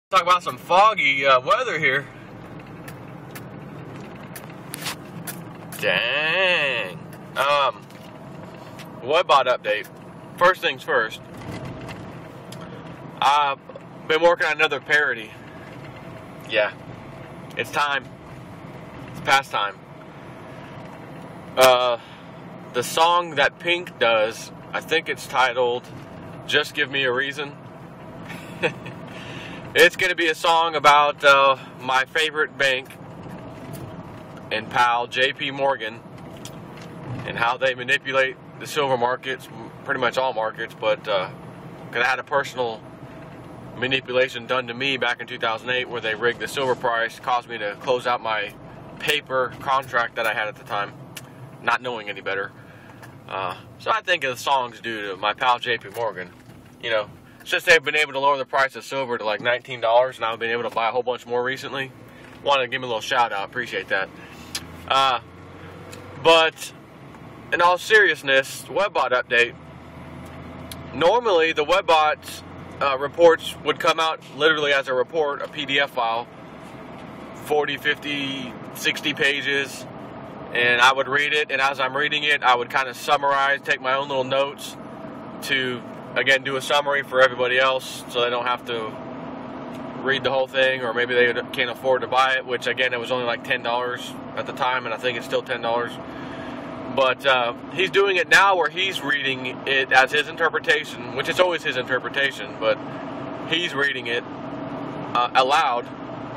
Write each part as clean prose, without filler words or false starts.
Talk about some foggy weather here. Dang. Webbot update. First things first. I've been working on another parody. Yeah. It's time. It's past time. The song that Pink does, I think it's titled Just Give Me a Reason. It's going to be a song about my favorite bank and pal, JP Morgan, and how they manipulate the silver markets, pretty much all markets, but because I had a personal manipulation done to me back in 2008 where they rigged the silver price, caused me to close out my paper contract that I had at the time, not knowing any better. So I think the song's due to my pal, JP Morgan. You know, since they've been able to lower the price of silver to like $19, and I've been able to buy a whole bunch more recently. Wanted to give me a little shout out, appreciate that. But in all seriousness, Webbot update. Normally the Webbot reports would come out literally as a report, a PDF file, 40, 50, 60 pages, and I would read it, and as I'm reading it, I would kind of summarize, take my own little notes to, again, do a summary for everybody else so they don't have to read the whole thing, or maybe they can't afford to buy it, which again, it was only like $10 at the time, and I think it's still $10. But he's doing it now where he's reading it as his interpretation, which is always his interpretation, but he's reading it aloud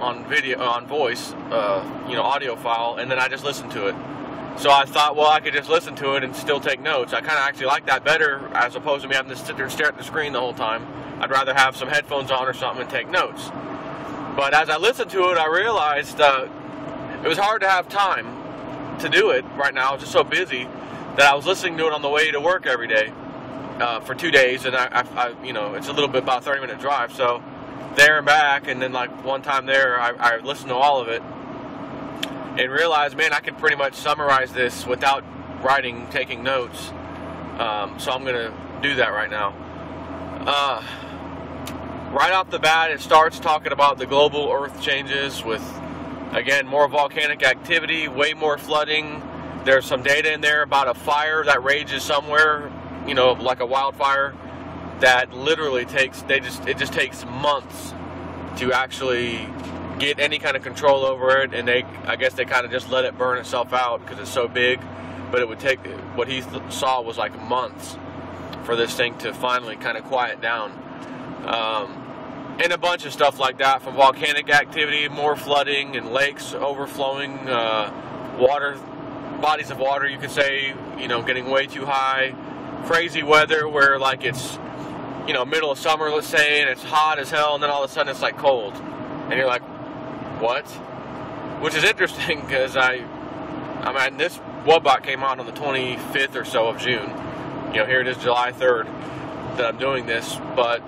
on video, on voice, you know, audio file, and then I just listen to it. So I thought, well, I could just listen to it and still take notes. I kind of actually like that better as opposed to me having to sit there and stare at the screen the whole time. I'd rather have some headphones on or something and take notes. But as I listened to it, I realized it was hard to have time to do it right now. I was just so busy that I was listening to it on the way to work every day for 2 days, and I you know, it's a little bit about a 30-minute drive, so there and back, and then like one time there, I listened to all of it and realized, man, I could pretty much summarize this without writing, taking notes. So I'm gonna do that right now. Right off the bat, it starts talking about the global earth changes with, again, more volcanic activity, way more flooding. There's some data in there about a fire that rages somewhere, you know, like a wildfire, that literally takes, it just takes months to actually get any kind of control over it, and I guess they kind of just let it burn itself out because it's so big, but it would take, what he saw was like months for this thing to finally kind of quiet down. And a bunch of stuff like that, from volcanic activity, more flooding, and lakes overflowing, water, bodies of water, you could say, you know, getting way too high, crazy weather where like it's, you know, middle of summer, let's say, and it's hot as hell, and then all of a sudden it's like cold, and you're like, what? Which is interesting because I mean, this Webbot came out on the 25th or so of June. You know, here it is, July 3rd that I'm doing this, but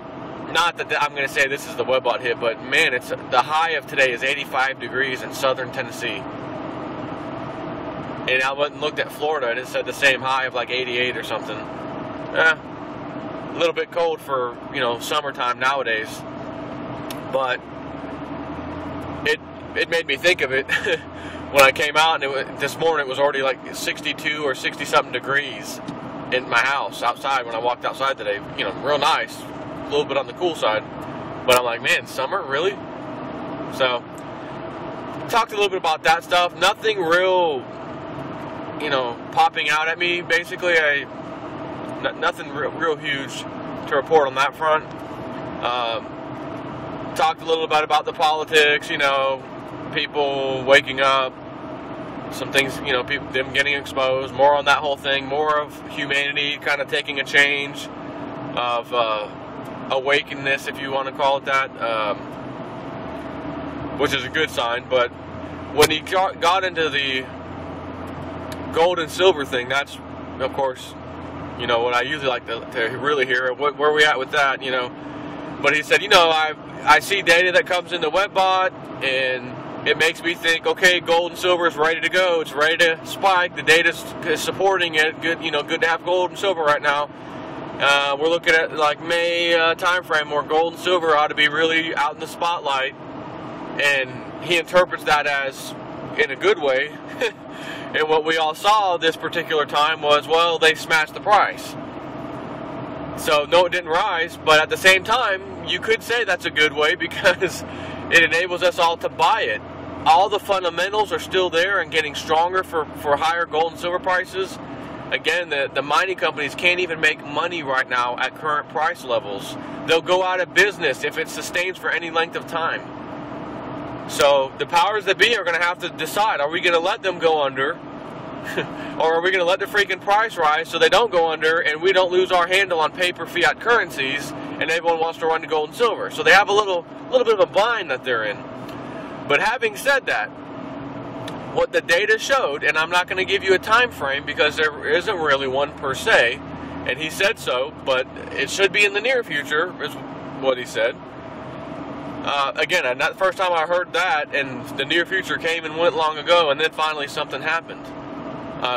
not that I'm going to say this is the Webbot hit, but man, it's the high of today is 85 degrees in southern Tennessee. And I went and looked at Florida, and it said the same high of like 88 or something. A little bit cold for, you know, summertime nowadays, but it made me think of it when I came out, and this morning it was already like 62 or 60 something degrees in my house outside when I walked outside today. You know, real nice, a little bit on the cool side, but I'm like, man, summer, really? So talked a little bit about that stuff. Nothing real, you know, popping out at me. Basically, nothing real huge to report on that front. Talked a little bit about the politics, you know, people waking up, some things, you know, people, them getting exposed, more on that whole thing, more of humanity kind of taking a change of awakeness, if you want to call it that, which is a good sign. But when he got into the gold and silver thing, that's, of course, you know, what I usually like to really hear, where we at with that, you know. But he said, you know, I see data that comes in the Webbot, and it makes me think, okay, gold and silver is ready to go. It's ready to spike. The data is supporting it. Good, you know, good to have gold and silver right now. We're looking at like May time frame where gold and silver ought to be really out in the spotlight, and he interprets that as in a good way. And what we all saw this particular time was, well, they smashed the price. So no, it didn't rise, but at the same time, you could say that's a good way because it enables us all to buy it. All the fundamentals are still there and getting stronger for higher gold and silver prices. Again, the mining companies can't even make money right now at current price levels. They'll go out of business if it sustains for any length of time. So the powers that be are going to have to decide, are we going to let them go under, or are we going to let the freaking price rise so they don't go under and we don't lose our handle on paper fiat currencies and everyone wants to run to gold and silver. So they have a little bit of a bind that they're in. But having said that, what the data showed, and I'm not going to give you a time frame because there isn't really one per se, and he said so, but it should be in the near future, is what he said. Again, not the first time I heard that, and the near future came and went long ago, and then finally something happened.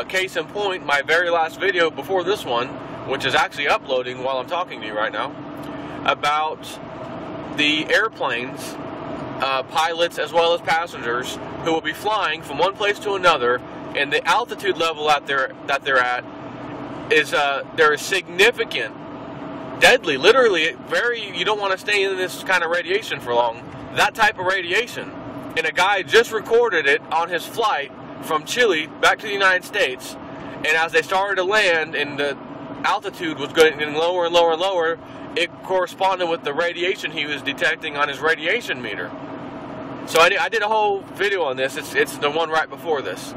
Case in point, my very last video before this one, which is actually uploading while I'm talking to you right now, about the airplanes, pilots as well as passengers, who will be flying from one place to another, and the altitude level that they're at is there is significant, deadly, literally very, you don't want to stay in this kind of radiation for long, that type of radiation. And a guy just recorded it on his flight from Chile back to the United States, and as they started to land and the altitude was getting lower and lower and lower, it corresponded with the radiation he was detecting on his radiation meter. So I did a whole video on this. It's the one right before this.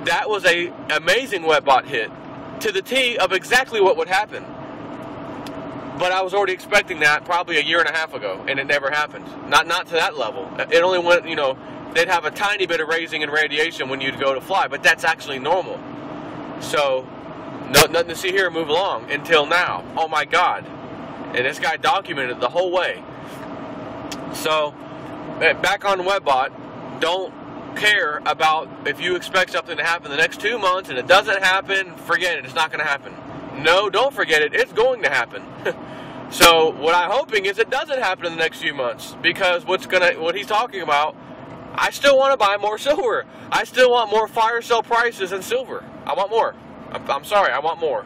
That was a amazing webbot hit to the T of exactly what would happen. But I was already expecting that probably a year and a half ago, and it never happened. Not to that level. It only went, you know, they'd have a tiny bit of raising in radiation when you'd go to fly, but that's actually normal. So nothing to see here, move along until now. Oh my God. And this guy documented the whole way. So back on webbot, don't care about if you expect something to happen the next 2 months and it doesn't happen, forget it, it's not going to happen. No, don't forget it, it's going to happen. So what I'm hoping is it doesn't happen in the next few months, because what he's talking about, I still want to buy more silver. I still want more fire sale prices in silver. I want more. I'm sorry, I want more.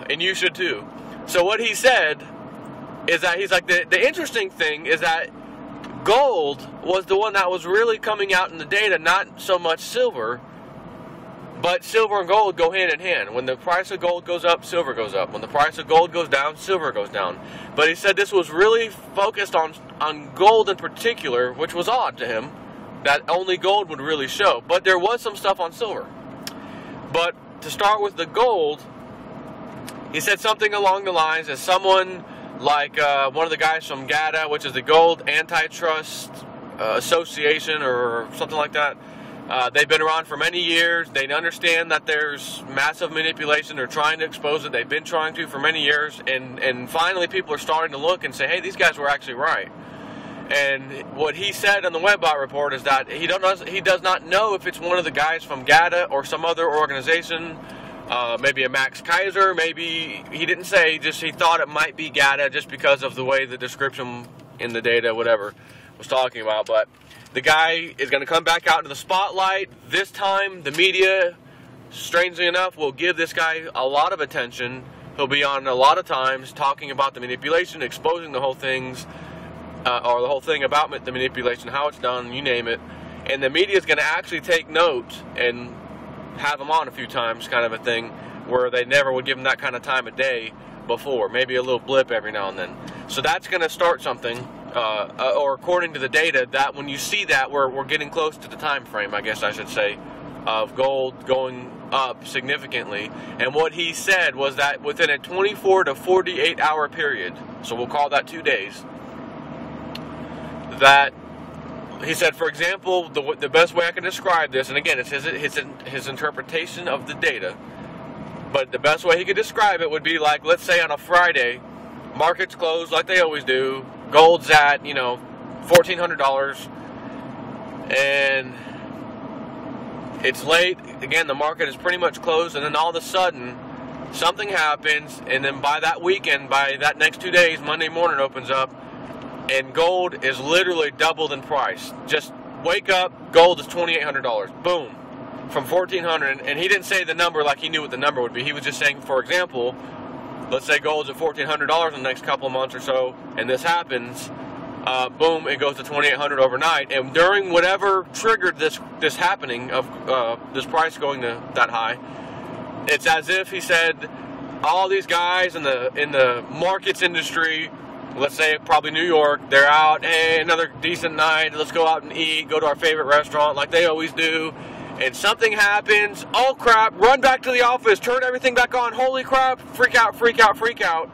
And you should too. So what he said is that he's like, the interesting thing is that gold was the one that was really coming out in the data, not so much silver, but silver and gold go hand in hand. When the price of gold goes up, silver goes up. When the price of gold goes down, silver goes down. But he said this was really focused on gold in particular, which was odd to him, that only gold would really show. But there was some stuff on silver. But to start with the gold, he said something along the lines as someone like one of the guys from GATA, which is the Gold Antitrust Association or something like that. They've been around for many years. They understand that there's massive manipulation. They're trying to expose it. They've been trying to for many years. And finally people are starting to look and say, hey, these guys were actually right. And what he said on the webbot report is that he does not know if it's one of the guys from GATA or some other organization. Maybe a Max Kaiser, maybe, he didn't say, just he thought it might be GATA just because of the way the description in the data, whatever, was talking about. But the guy is going to come back out into the spotlight. This time, the media, strangely enough, will give this guy a lot of attention. He'll be on a lot of times talking about the manipulation, exposing the whole things, or the whole thing about the manipulation, how it's done, you name it. And the media is going to actually take note and have him on a few times, kind of a thing, where they never would give him that kind of time of day before. Maybe a little blip every now and then. So that's going to start something, or according to the data, that when you see that, we're getting close to the time frame, I guess I should say, of gold going up significantly. And what he said was that within a 24 to 48 hour period, so we'll call that 2 days, that he said, for example, the best way I can describe this, and again, it's his interpretation of the data, but the best way he could describe it would be like, let's say on a Friday, markets close like they always do, gold's at, you know, $1,400, and it's late, again, the market is pretty much closed, and then all of a sudden, something happens, and then by that weekend, by that next 2 days, Monday morning opens up, and gold is literally doubled in price. Just wake up, gold is $2,800. Boom. From $1,400, and he didn't say the number like he knew what the number would be. He was just saying, for example, let's say gold's at $1,400 in the next couple of months or so, and this happens, boom, it goes to $2,800 overnight. And during whatever triggered this happening of this price going to that high, it's as if he said, all these guys in the markets industry, let's say probably New York, they're out, hey, another decent night, let's go out and eat, go to our favorite restaurant like they always do. And something happens, oh crap, run back to the office, turn everything back on, holy crap, freak out, freak out, freak out.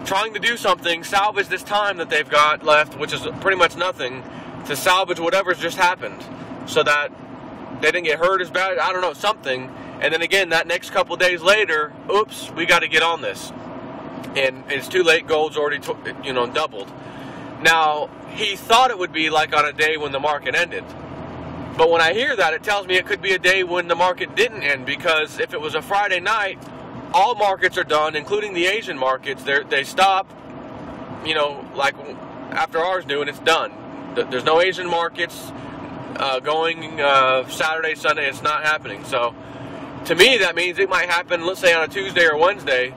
Trying to do something, salvage this time that they've got left, which is pretty much nothing, to salvage whatever's just happened, so that they didn't get hurt as bad, I don't know, something. And then again, that next couple days later, oops, we got to get on this. And it's too late, gold's already doubled. Now, he thought it would be like on a day when the market ended. But when I hear that, it tells me it could be a day when the market didn't end, because if it was a Friday night, all markets are done, including the Asian markets. They stop, like after ours do, and it's done. There's no Asian markets going Saturday, Sunday. It's not happening. So to me, that means it might happen, let's say on a Tuesday or Wednesday,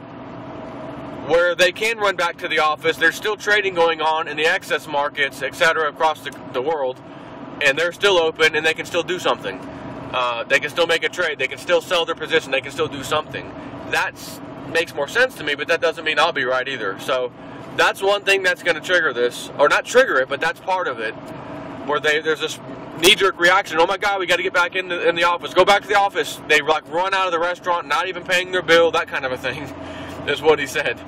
where they can run back to the office. There's still trading going on in the excess markets, etc., across the world. And they're still open, and they can still do something. They can still make a trade. They can still sell their position. They can still do something. That makes more sense to me, but that doesn't mean I'll be right either. So that's one thing that's going to trigger this, or not trigger it, but that's part of it, where there's this knee-jerk reaction. Oh my God, we got to get back in the office. Go back to the office. They like run out of the restaurant, not even paying their bill. That kind of a thing is what he said.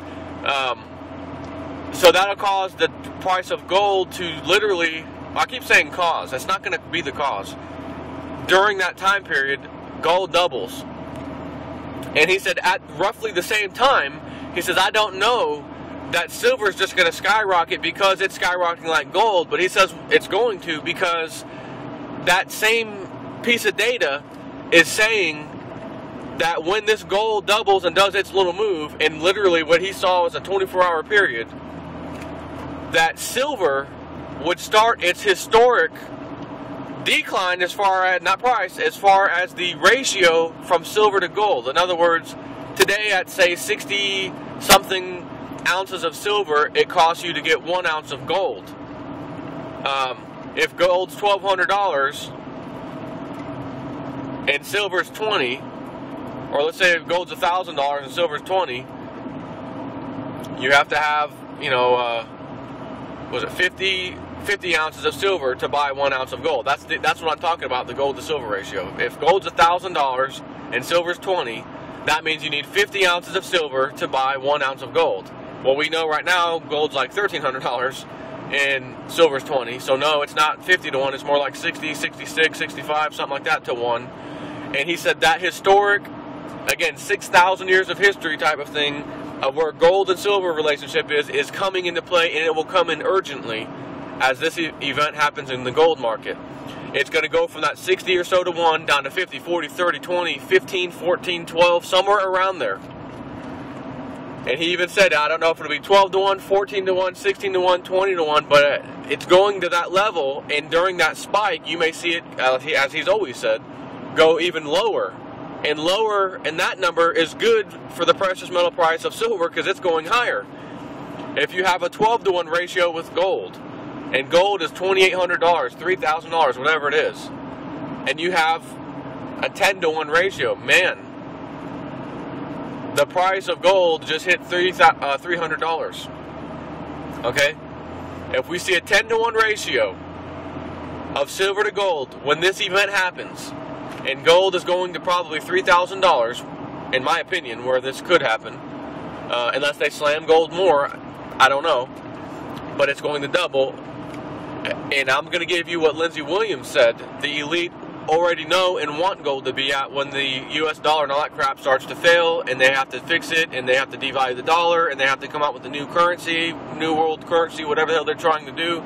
So that'll cause the price of gold to literally, I keep saying cause, that's not going to be the cause. During that time period, gold doubles. And he said at roughly the same time, he says, I don't know that silver is just going to skyrocket because it's skyrocketing like gold, but he says it's going to, because that same piece of data is saying that when this gold doubles and does its little move, and literally what he saw was a 24-hour period, that silver would start its historic decline as far as, not price, as far as the ratio from silver to gold. In other words, today at say 60 something ounces of silver, it costs you to get 1 ounce of gold. If gold's $1,200 and silver's 20, or let's say if gold's $1,000 and silver's 20, you have to have, was it 50 ounces of silver to buy 1 ounce of gold. That's what I'm talking about, the gold to silver ratio. If gold's $1,000 and silver's 20, that means you need 50 ounces of silver to buy 1 ounce of gold. Well, we know right now gold's like $1,300 and silver's 20. So no, it's not 50 to 1. It's more like 60, 66, 65, something like that to 1. And he said that historic, again, 6,000 years of history type of thing, of where gold and silver relationship is coming into play, and it will come in urgently as this event happens in the gold market. It's going to go from that 60 or so to 1 down to 50, 40, 30, 20, 15, 14, 12, somewhere around there. And he even said, I don't know if it'll be 12 to 1, 14 to 1, 16 to 1, 20 to 1, but it's going to that level, and during that spike, you may see it, as he's always said, go even lower. And lower, and that number is good for the precious metal price of silver because it's going higher. If you have a 12 to 1 ratio with gold, and gold is $2,800, $3,000, whatever it is, and you have a 10 to 1 ratio, man, the price of gold just hit $300. Okay? If we see a 10 to 1 ratio of silver to gold when this event happens, and gold is going to probably $3,000, in my opinion, where this could happen, unless they slam gold more, I don't know, but it's going to double. And I'm going to give you what Lindsey Williams said. The elite already know and want gold to be at when the US dollar and all that crap starts to fail, and they have to fix it, and they have to devalue the dollar, and they have to come out with a new currency, new world currency, whatever the hell they're trying to do.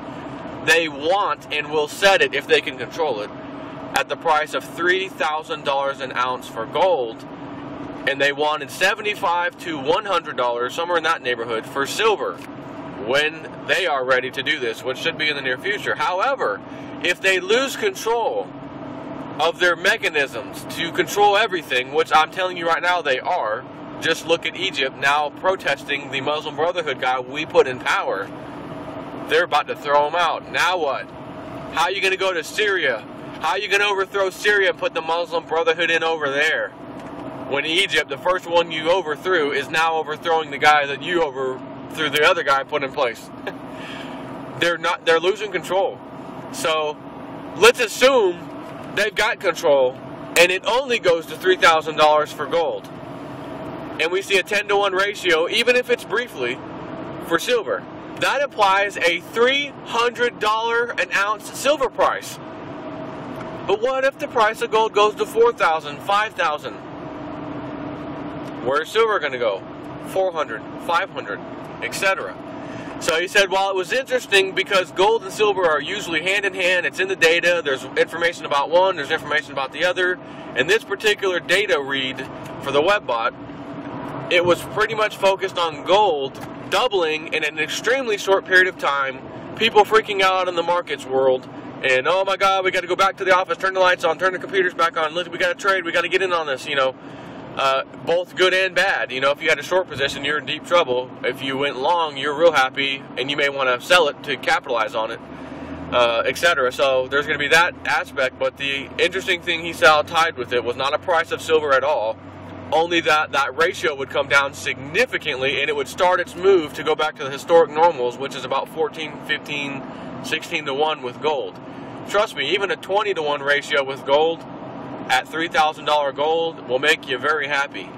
They want and will set it, if they can control it, at the price of $3,000 an ounce for gold. and they wanted $75 to $100, somewhere in that neighborhood, for silver when they are ready to do this, which should be in the near future. However, if they lose control of their mechanisms to control everything, which I'm telling you right now they are, just look at Egypt now protesting the Muslim Brotherhood guy we put in power. They're about to throw him out. Now what? How are you going to go to Syria? How are you going to overthrow Syria and put the Muslim Brotherhood in over there? When Egypt, the first one you overthrew, is now overthrowing the guy that you overthrew the other guy put in place. They're losing control. So let's assume they've got control and it only goes to $3,000 for gold. And we see a 10-to-1 ratio, even if it's briefly, for silver. That implies a $300 an ounce silver price. But what if the price of gold goes to $4,000, $5,000? Where's silver going to go? $400, $500, etc. So he said, while it was interesting because gold and silver are usually hand in hand, it's in the data, there's information about one, there's information about the other. In this particular data read for the webbot, it was pretty much focused on gold doubling in an extremely short period of time, people freaking out in the markets world, and oh my god, we got to go back to the office, turn the lights on, turn the computers back on, look, we got to trade, we got to get in on this, you know. Both good and bad. You know, if you had a short position, you're in deep trouble. If you went long, you're real happy, and you may want to sell it to capitalize on it, etc. So there's going to be that aspect, but the interesting thing he saw tied with it was not a price of silver at all, only that ratio would come down significantly, and it would start its move to go back to the historic normals, which is about 14, 15, 16 to 1 with gold. Trust me, even a 20 to 1 ratio with gold at $3,000 gold will make you very happy.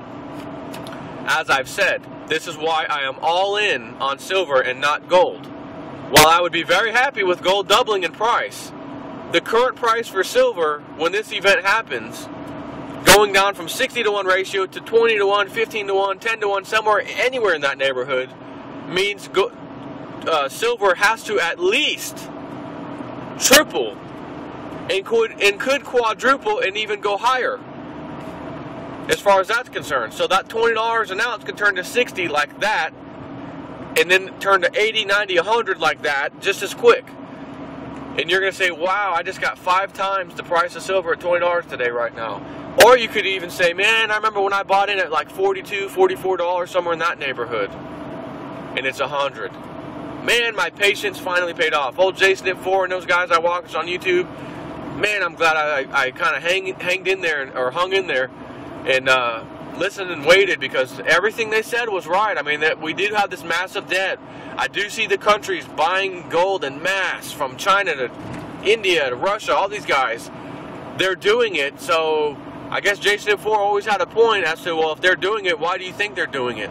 As I've said, this is why I am all in on silver and not gold. While I would be very happy with gold doubling in price, the current price for silver, when this event happens, going down from 60 to 1 ratio to 20 to 1, 15 to 1, 10 to 1, somewhere, anywhere in that neighborhood, means silver has to at least triple and could quadruple and even go higher as far as that's concerned. So that $20 an ounce could turn to 60 like that, and then turn to 80, 90, 100 like that just as quick. And you're going to say, wow, I just got 5 times the price of silver at $20 today right now. Or you could even say, man, I remember when I bought in at like $42, $44, somewhere in that neighborhood, and it's 100. Man, my patience finally paid off. Old Jason at 4 and those guys I watch on YouTube, man, I'm glad I kind of hung in there and listened and waited, because everything they said was right. I mean, that we did have this massive debt. I do see the countries buying gold en masse from China to India to Russia, all these guys. They're doing it, so I guess Jason 4 always had a point as to, well, if they're doing it, why do you think they're doing it?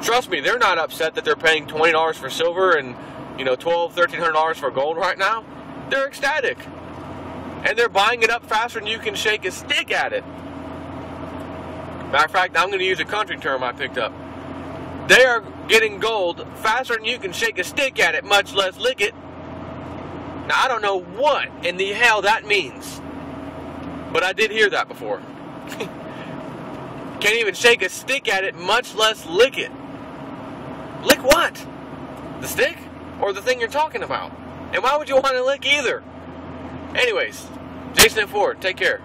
Trust me, they're not upset that they're paying $20 for silver and, you know, $1,200, $1,300 for gold right now. They're ecstatic. And they're buying it up faster than you can shake a stick at it. Matter of fact, I'm going to use a country term I picked up. They are getting gold faster than you can shake a stick at it, much less lick it. Now, I don't know what in the hell that means, but I did hear that before. Can't even shake a stick at it, much less lick it. Lick what? The stick? Or the thing you're talking about? And why would you want to lick either? Anyways, Jason at 4, take care.